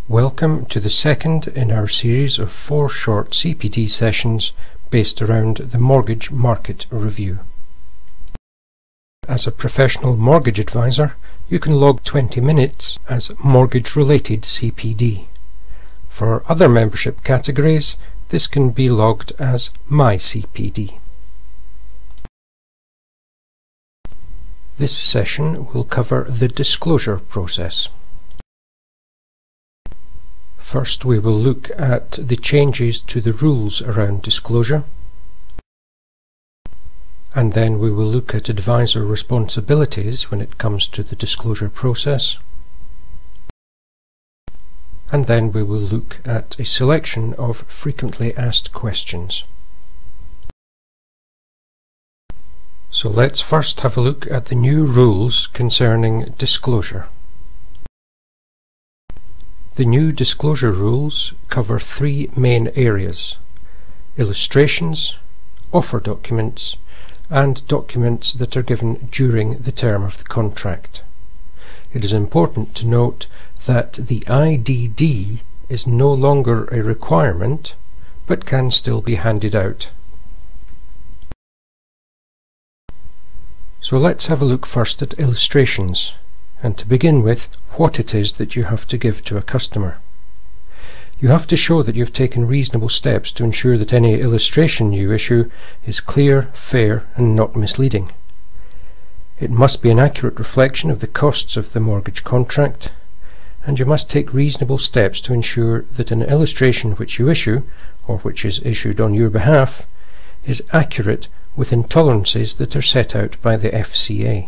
Welcome to the second in our series of 4 short CPD sessions based around the Mortgage Market Review. As a professional mortgage advisor, you can log 20 minutes as mortgage-related CPD. For other membership categories, this can be logged as My CPD. This session will cover the disclosure process. First, we will look at the changes to the rules around disclosure, and then we will look at advisor responsibilities when it comes to the disclosure process, and then we will look at a selection of frequently asked questions. So let's first have a look at the new rules concerning disclosure. The new disclosure rules cover 3 main areas: illustrations, offer documents, and documents that are given during the term of the contract. It is important to note that the IDD is no longer a requirement, but can still be handed out. So let's have a look first at illustrations, and to begin with, what it is that you have to give to a customer. You have to show that you've taken reasonable steps to ensure that any illustration you issue is clear, fair, and not misleading. It must be an accurate reflection of the costs of the mortgage contract, and you must take reasonable steps to ensure that an illustration which you issue, or which is issued on your behalf, is accurate within tolerances that are set out by the FCA.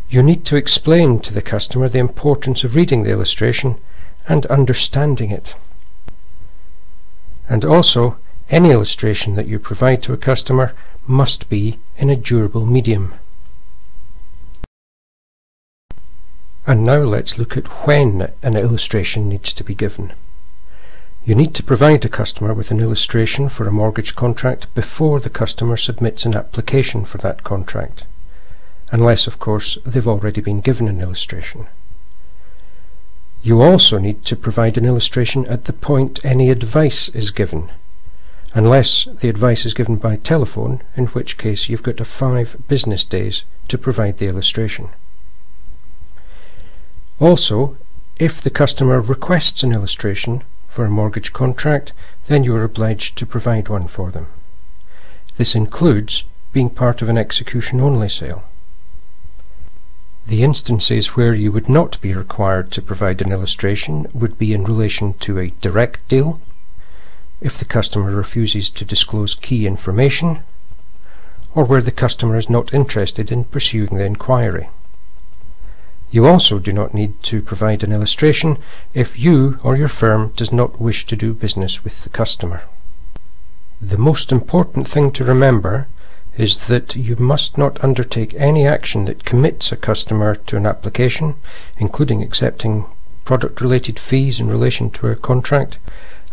You need to explain to the customer the importance of reading the illustration and understanding it. And also, any illustration that you provide to a customer must be in a durable medium. And now let's look at when an illustration needs to be given. You need to provide a customer with an illustration for a mortgage contract before the customer submits an application for that contract, unless, of course, they've already been given an illustration. You also need to provide an illustration at the point any advice is given, unless the advice is given by telephone, in which case you've got 5 business days to provide the illustration. Also, if the customer requests an illustration for a mortgage contract, then you are obliged to provide one for them. This includes being part of an execution-only sale. The instances where you would not be required to provide an illustration would be in relation to a direct deal, if the customer refuses to disclose key information, or where the customer is not interested in pursuing the inquiry. You also do not need to provide an illustration if you or your firm does not wish to do business with the customer. The most important thing to remember is that you must not undertake any action that commits a customer to an application, including accepting product-related fees in relation to a contract,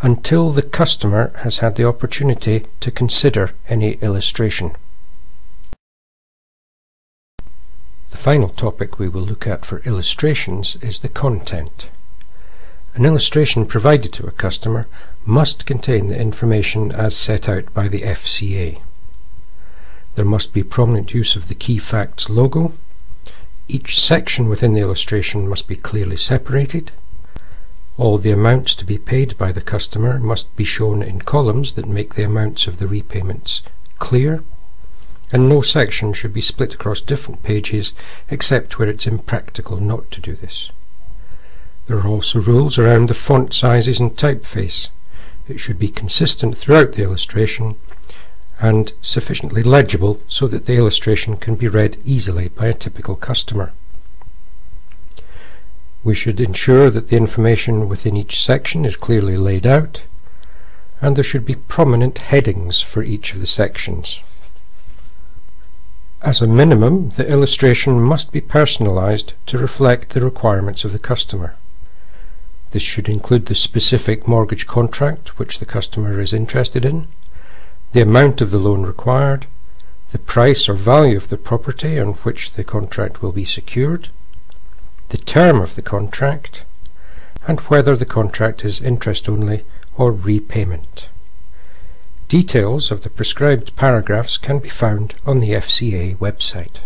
until the customer has had the opportunity to consider any illustration. The final topic we will look at for illustrations is the content. An illustration provided to a customer must contain the information as set out by the FCA. There must be prominent use of the Key Facts logo. Each section within the illustration must be clearly separated. All the amounts to be paid by the customer must be shown in columns that make the amounts of the repayments clear, and no section should be split across different pages except where it's impractical not to do this. There are also rules around the font sizes and typeface. It should be consistent throughout the illustration and sufficiently legible so that the illustration can be read easily by a typical customer. We should ensure that the information within each section is clearly laid out, and there should be prominent headings for each of the sections. As a minimum, the illustration must be personalized to reflect the requirements of the customer. This should include the specific mortgage contract which the customer is interested in, the amount of the loan required, the price or value of the property on which the contract will be secured, the term of the contract, and whether the contract is interest only or repayment. Details of the prescribed paragraphs can be found on the FCA website.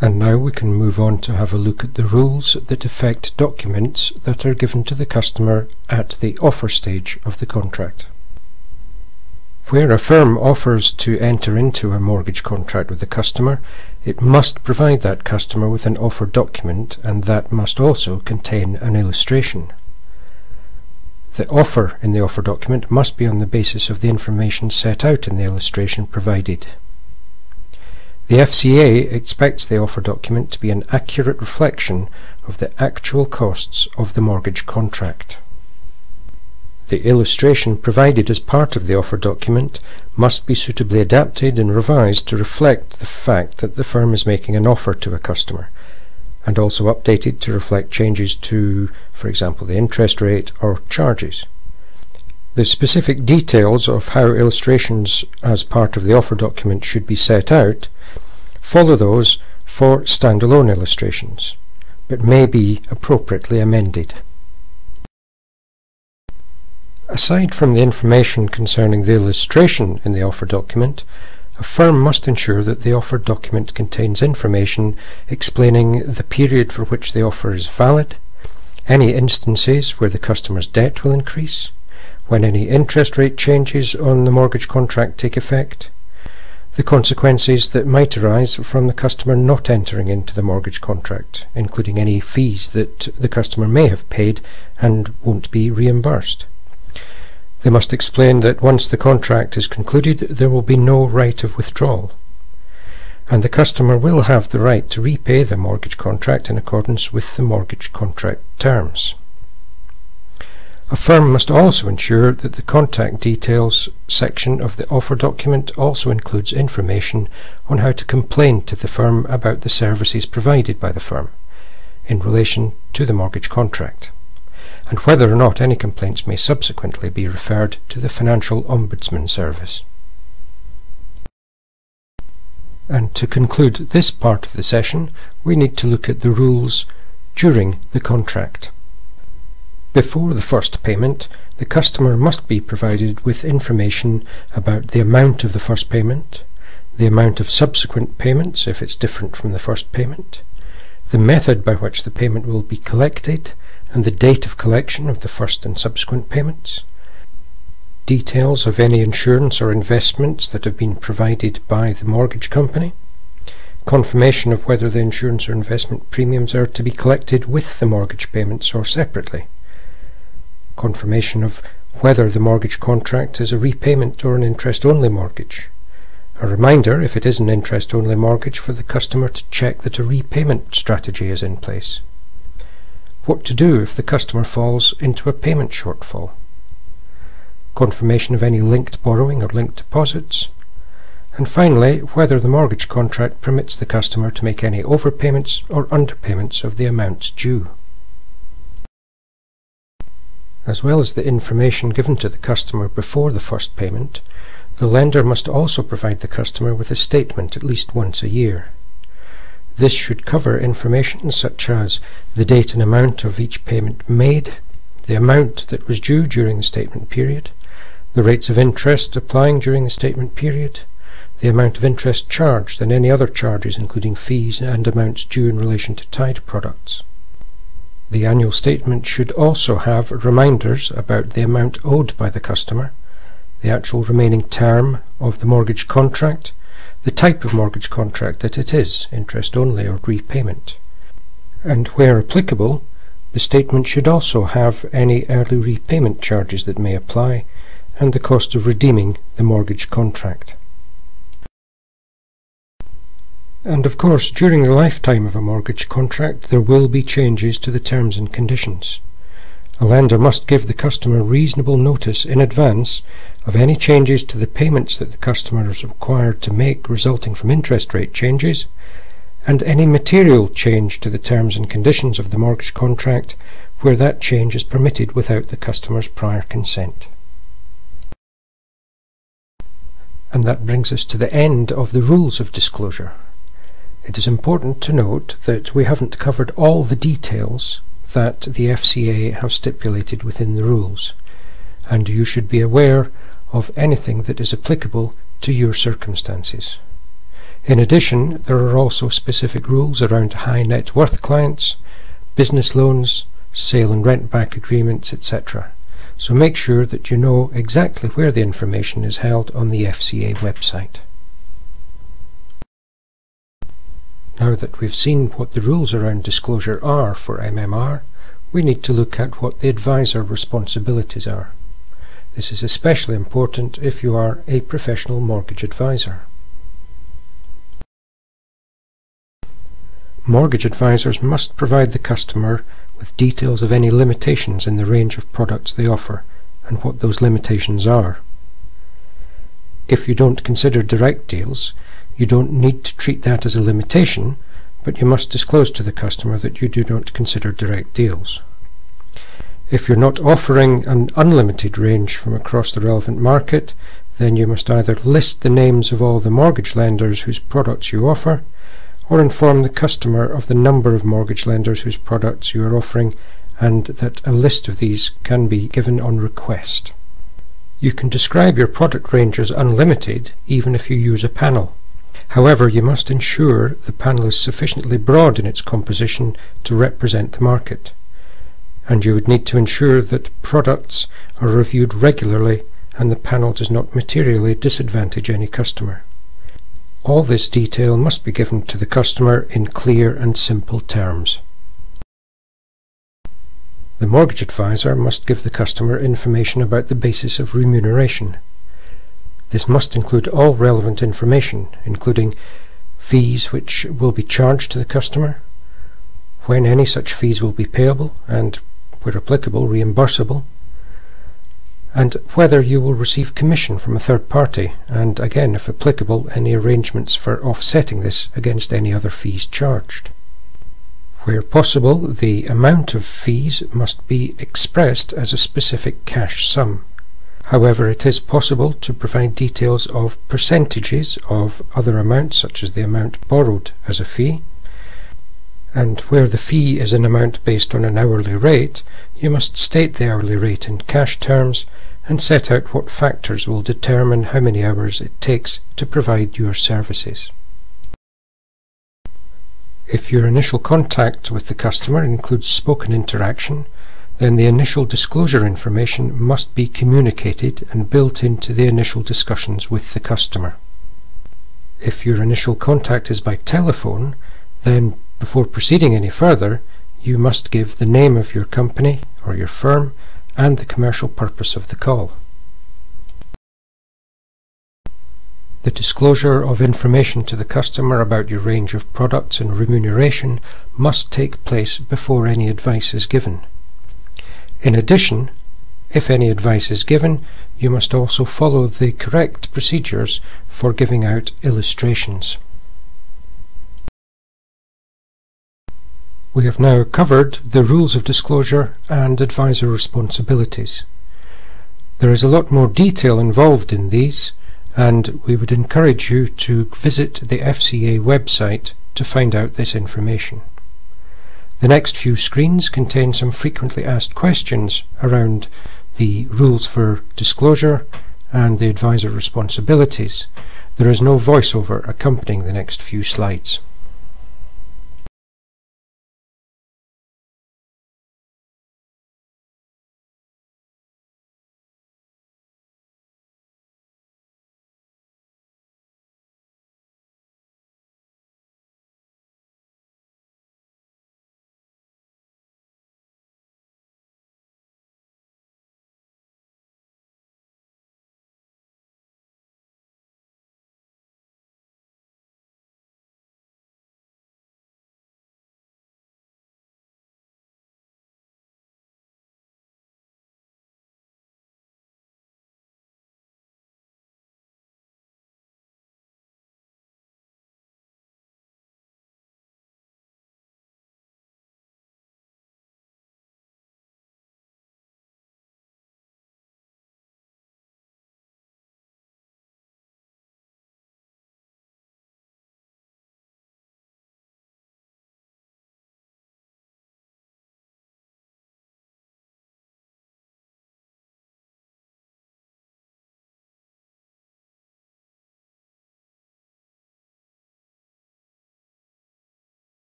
And now we can move on to have a look at the rules that affect documents that are given to the customer at the offer stage of the contract. Where a firm offers to enter into a mortgage contract with the customer, it must provide that customer with an offer document, and that must also contain an illustration. The offer in the offer document must be on the basis of the information set out in the illustration provided. The FCA expects the offer document to be an accurate reflection of the actual costs of the mortgage contract. The illustration provided as part of the offer document must be suitably adapted and revised to reflect the fact that the firm is making an offer to a customer, and also updated to reflect changes to, for example, the interest rate or charges. The specific details of how illustrations as part of the offer document should be set out follow those for standalone illustrations, but may be appropriately amended. Aside from the information concerning the illustration in the offer document, a firm must ensure that the offer document contains information explaining the period for which the offer is valid, any instances where the customer's debt will increase, when any interest rate changes on the mortgage contract take effect, the consequences that might arise from the customer not entering into the mortgage contract, including any fees that the customer may have paid and won't be reimbursed. They must explain that once the contract is concluded, there will be no right of withdrawal, and the customer will have the right to repay the mortgage contract in accordance with the mortgage contract terms. A firm must also ensure that the contact details section of the offer document also includes information on how to complain to the firm about the services provided by the firm in relation to the mortgage contract, and whether or not any complaints may subsequently be referred to the Financial Ombudsman Service. And to conclude this part of the session, we need to look at the rules during the contract. Before the first payment, the customer must be provided with information about the amount of the first payment, the amount of subsequent payments if it's different from the first payment, the method by which the payment will be collected, and the date of collection of the first and subsequent payments, details of any insurance or investments that have been provided by the mortgage company, confirmation of whether the insurance or investment premiums are to be collected with the mortgage payments or separately, confirmation of whether the mortgage contract is a repayment or an interest-only mortgage, a reminder, if it is an interest-only mortgage, for the customer to check that a repayment strategy is in place, what to do if the customer falls into a payment shortfall, confirmation of any linked borrowing or linked deposits, and finally whether the mortgage contract permits the customer to make any overpayments or underpayments of the amounts due. As well as the information given to the customer before the first payment, the lender must also provide the customer with a statement at least once a year. This should cover information such as the date and amount of each payment made, the amount that was due during the statement period, the rates of interest applying during the statement period, the amount of interest charged and any other charges including fees and amounts due in relation to tied products. The annual statement should also have reminders about the amount owed by the customer, the actual remaining term of the mortgage contract, the type of mortgage contract that it is, interest only or repayment, and where applicable, the statement should also have any early repayment charges that may apply and the cost of redeeming the mortgage contract. And of course, during the lifetime of a mortgage contract, there will be changes to the terms and conditions. A lender must give the customer reasonable notice in advance of any changes to the payments that the customer is required to make resulting from interest rate changes, and any material change to the terms and conditions of the mortgage contract where that change is permitted without the customer's prior consent. And that brings us to the end of the rules of disclosure. It is important to note that we haven't covered all the details that the FCA have stipulated within the rules, and you should be aware of anything that is applicable to your circumstances. In addition, there are also specific rules around high net worth clients, business loans, sale and rent back agreements, etc. So make sure that you know exactly where the information is held on the FCA website. Now that we've seen what the rules around disclosure are for MMR, we need to look at what the advisor responsibilities are. This is especially important if you are a professional mortgage advisor. Mortgage advisors must provide the customer with details of any limitations in the range of products they offer and what those limitations are. If you don't consider direct deals, you don't need to treat that as a limitation, but you must disclose to the customer that you do not consider direct deals. If you're not offering an unlimited range from across the relevant market, then you must either list the names of all the mortgage lenders whose products you offer, or inform the customer of the number of mortgage lenders whose products you are offering, and that a list of these can be given on request. You can describe your product range as unlimited even if you use a panel. However, you must ensure the panel is sufficiently broad in its composition to represent the market, and you would need to ensure that products are reviewed regularly and the panel does not materially disadvantage any customer. All this detail must be given to the customer in clear and simple terms. The mortgage advisor must give the customer information about the basis of remuneration. This must include all relevant information, including fees which will be charged to the customer, when any such fees will be payable and, where applicable, reimbursable, and whether you will receive commission from a third party, and again, if applicable, any arrangements for offsetting this against any other fees charged. Where possible, the amount of fees must be expressed as a specific cash sum. However, it is possible to provide details of percentages of other amounts, such as the amount borrowed as a fee, and where the fee is an amount based on an hourly rate, you must state the hourly rate in cash terms and set out what factors will determine how many hours it takes to provide your services. If your initial contact with the customer includes spoken interaction, then the initial disclosure information must be communicated and built into the initial discussions with the customer. If your initial contact is by telephone, then before proceeding any further, you must give the name of your company or your firm and the commercial purpose of the call. The disclosure of information to the customer about your range of products and remuneration must take place before any advice is given. In addition, if any advice is given, you must also follow the correct procedures for giving out illustrations. We have now covered the rules of disclosure and advisor responsibilities. There is a lot more detail involved in these, and we would encourage you to visit the FCA website to find out this information. The next few screens contain some frequently asked questions around the rules for disclosure and the advisor responsibilities. There is no voiceover accompanying the next few slides.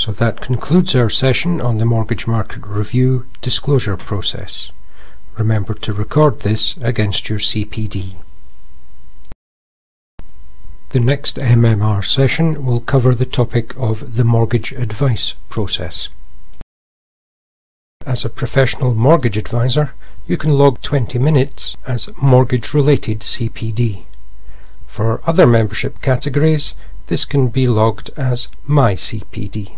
So that concludes our session on the Mortgage Market Review disclosure process. Remember to record this against your CPD. The next MMR session will cover the topic of the mortgage advice process. As a professional mortgage advisor, you can log 20 minutes as mortgage-related CPD. For other membership categories, this can be logged as My CPD.